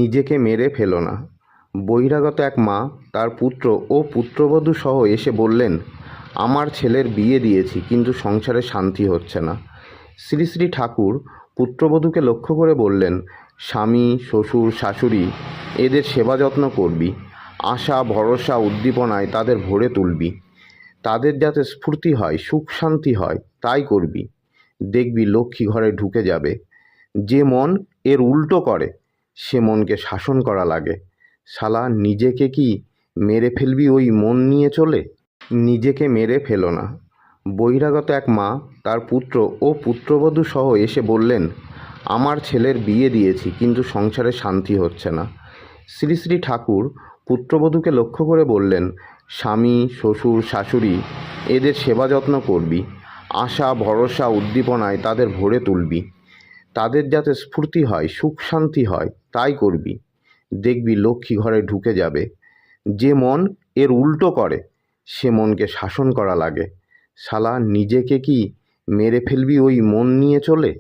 নিজেকে মেরে ফেলো না। বহিরাগত এক মা তার পুত্র ও পুত্রবধূ সহ এসে বললেন, আমার ছেলের বিয়ে দিয়েছি কিন্তু সংসারে শান্তি হচ্ছে না। শ্রী শ্রী ঠাকুর পুত্রবধূকে লক্ষ্য করে বললেন, স্বামী, শ্বশুর, শাশুড়ি এদের সেবা যত্ন করবি, আশা, ভরসা, উদ্দীপনায় তাদের ভরে তুলবি, তাদের যাতে স্ফূর্তি হয়, সুখ শান্তি হয় তাই করবি। দেখবি লক্ষ্মী ঘরে ঢুকে যাবে। যে মন এর উল্টো করে সে মনকে শাসন করা লাগে। শালা, নিজেকে কি মেরে ফেলবি ওই মন নিয়ে চলে? নিজেকে মেরে ফেলো না। বহিরাগত এক মা তার পুত্র ও পুত্রবধূ সহ এসে বললেন, আমার ছেলের বিয়ে দিয়েছি কিন্তু সংসারে শান্তি হচ্ছে না। শ্রী শ্রী ঠাকুর পুত্রবধূকে লক্ষ্য করে বললেন, স্বামী, শ্বশুর, শাশুড়ি এদের সেবা যত্ন করবি, আশা, ভরসা, উদ্দীপনায় তাদের ভরে তুলবি, তাদের যাতে স্ফূর্তি হয়, সুখ শান্তি হয় তাই করবি। দেখবি লক্ষ্মী ঘরে ঢুকে যাবে। যে মন এর উল্টো করে সে মনকে শাসন করা লাগে। শালা, নিজেকে কি মেরে ফেলবি ওই মন নিয়ে চলে?